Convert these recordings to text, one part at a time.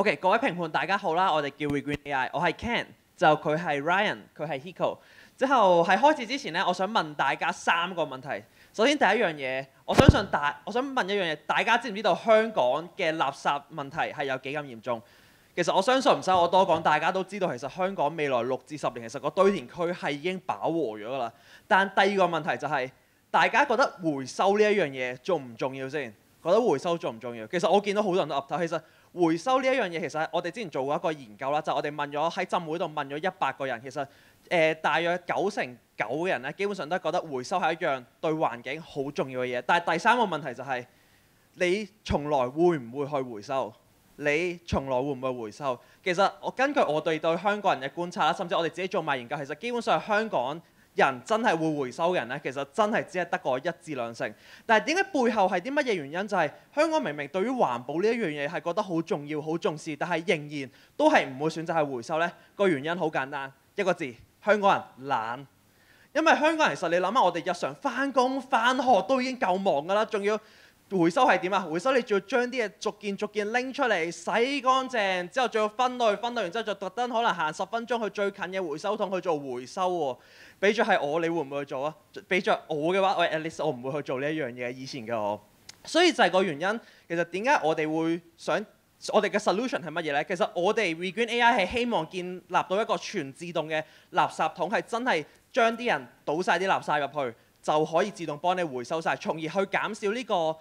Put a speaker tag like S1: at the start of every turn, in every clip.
S1: OK， 各位評判大家好啦，我哋叫 Regreen AI， 我係 Ken， 就佢係 Ryan， 佢係 Hiko。之後喺開始之前咧，我想問大家3個問題。首先第一樣嘢，我想問一樣嘢，大家知唔知道香港嘅垃圾問題係有幾咁嚴重？其實我相信唔使我多講，大家都知道其實香港未來6至10年其實個堆填區係已經飽和咗㗎啦。但第二個問題就係、大家覺得回收呢一樣嘢重唔重要先？覺得回收重唔重要？其實我見到好多人都岌頭。其實回收呢一樣嘢，其實我哋之前做過一個研究啦，就我哋問咗喺浸會度問咗100個人，其實大約9成9嘅人咧，基本上都係覺得回收係一樣對環境好重要嘅嘢。但係第3個問題就係、你從來會唔會去回收？你從來會唔會回收？其實我根據我哋對香港人嘅觀察啦，甚至我哋自己做埋研究，其實基本上香港人真係會回收嘅人咧，其實真係只係得個1至2成。但係點解背後係啲乜嘢原因？就係、香港明明對於環保呢一樣嘢係覺得好重要、好重視，但係仍然都係唔會選擇去回收呢？個原因好簡單，一個字：香港人懶。因為香港人其實你諗下，我哋日常返工返學都已經夠忙㗎啦，仲要回收係點啊？回收你仲要將啲嘢逐件拎出嚟洗乾淨，之後仲要分類，完之後就特登可能行10分鐘去最近嘅回收桶去做回收喎。俾咗係我，你會唔會去做啊？俾咗我嘅話，at least 我唔會去做呢一樣嘢。以前嘅我，所以就係個原因。其實點解我哋會想我哋嘅 solution 係乜嘢呢？其實我哋 Regreen AI 係希望建立到一個全自動嘅垃圾桶，係真係將啲人倒晒啲垃圾入去，就可以自動幫你回收晒，從而去減少呢個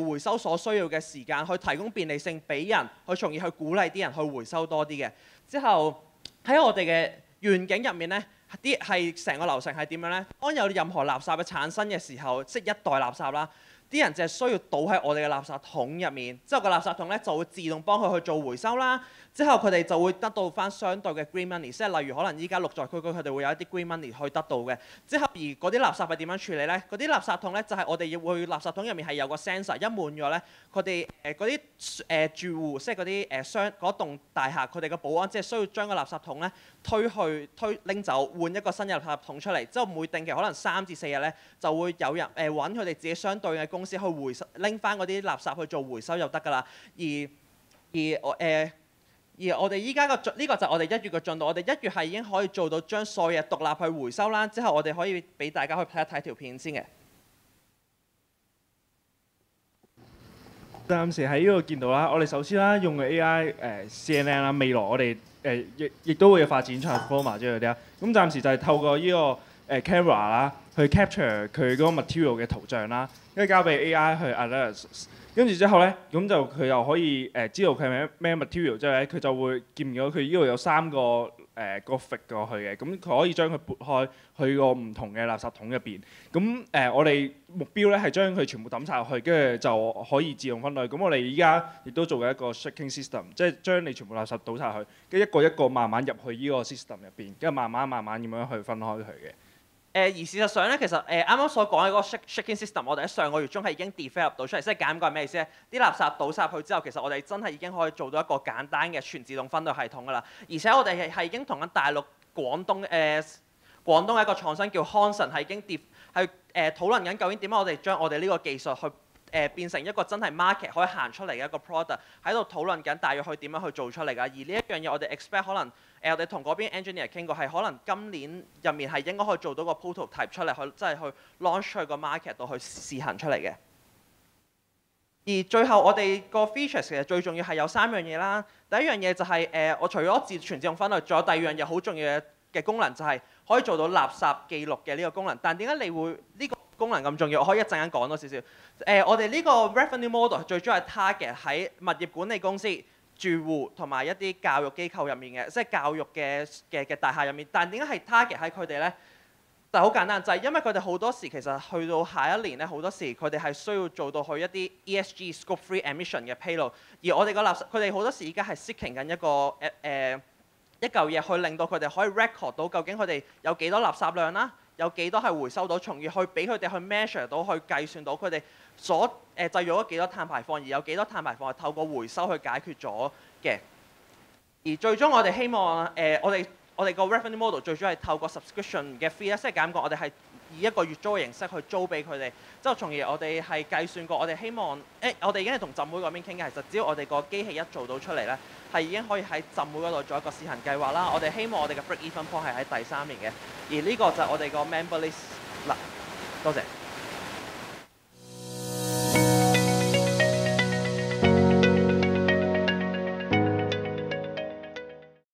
S1: 回收所需要嘅時間，去提供便利性俾人，去從而去鼓勵啲人去回收多啲嘅。之後喺我哋嘅願景入面呢，啲係成個流程係點樣呢？當有任何垃圾嘅產生嘅時候，即係一袋垃圾啦，啲人就係需要倒喺我哋嘅垃圾桶入面，之後個垃圾桶咧就會自動幫佢去做回收啦。之後佢哋就會得到翻相對嘅 green money，即係例如可能依家綠在區區佢哋會有一啲 green money 去得到嘅。之後而嗰啲垃圾係點樣處理呢？嗰啲垃圾桶咧就係我哋要去垃圾桶入面係有個 sensor，一滿咗咧，佢哋嗰啲住戶，即係嗰啲商嗰棟大廈，佢哋嘅保安即係需要將個垃圾桶咧拎走，換一個新嘅垃圾桶出嚟。之後每定期可能3至4日咧，就會有人揾佢哋自己相對嘅公司去回收，拎翻嗰啲垃圾去做回收就得㗎啦。而我哋依家呢個就係我哋1月嘅進度，我哋1月係已經可以做到將所有嘢獨立去回收啦。之後我哋可以俾大家去睇一睇條片先嘅。
S2: 暫時喺呢度見到啦，我哋首先啦用嘅 AI CNN 啦，未來我哋亦都會發展 Transformer 之類嗰啲啦。咁暫時就係透過呢個camera 啦，去 capture 佢嗰個 material 嘅圖像啦，跟住交俾 AI 去 analysis。跟住之後咧，咁就佢又可以知道佢係咩 material 之後咧，佢就會見到佢呢度有3個graphic 過去嘅，咁佢可以將佢撥開去個唔同嘅垃圾桶入邊。咁我哋目標咧係將佢全部抌晒落去，跟住就可以自動分類。咁我哋依家亦都做緊一個 shaking system， 即係將你全部垃圾倒晒去，跟住一個一個慢慢入去呢個 system 入邊，跟住慢慢咁樣去分開佢嘅。
S1: 而事實上咧，其實啱啱所講嘅嗰個 shaking system，我哋喺上個月中係已經 develop 到出嚟，即係簡講係咩意思咧？啲垃圾倒晒入去之後，其實我哋真係已經可以做到一個簡單嘅全自動分類系統㗎啦。而且我哋係已經同緊大陸廣東嘅一個創新叫 Hanson 係已經討論緊究竟點解我哋將我哋呢個技術去變成一個真係 market 可以行出嚟嘅一個 product， 喺度討論緊大約去點樣去做出嚟㗎。而呢一樣嘢我哋 expect 可能我哋同嗰邊 engineer 傾過，係可能今年入面係應該可以做到個 prototype 出嚟，去即係去 launch 去個 market 度去試行出嚟嘅。而最後我哋個 features 其實最重要係有3樣嘢啦。第一樣嘢就係我除咗全自動分類，仲有第2樣嘢好重要嘅功能，就係可以做到垃圾記錄嘅呢個功能。但點解你會呢個功能咁重要？我可以一陣間講多少少。我哋呢個 revenue model 最主要係 target 喺物業管理公司、住戶同埋一啲教育機構入面嘅，即係教育嘅大廈入面。但點解係 target 喺佢哋咧？就好簡單，就係因為佢哋好多時其實去到下一年咧，好多時佢哋係需要做到去一啲 ESG Scope 3 emission 嘅披露。而我哋個垃圾，佢哋好多時而家係 seeking 緊一個一嚿嘢去令到佢哋可以 record 到究竟佢哋有幾多垃圾量啦，有幾多係回收到，從而去俾佢哋去 measure 到，去計算到佢哋所製造咗幾多碳排放，而有幾多碳排放係透過回收去解決咗嘅。而最終我哋希望我哋個 revenue model 最主要係透過 subscription 嘅 fee 咧，即係簡講我哋係以一個月租嘅形式去租俾佢哋，之後從而我哋係計算過，我哋希望我哋已經係同浸會嗰邊傾嘅，其實只要我哋個機器一做到出嚟咧，係已經可以喺浸會嗰度做一個試行計劃啦。我哋希望我哋嘅 break even point 係喺第3年嘅，而呢個就係我哋個 member list 嗱，多謝。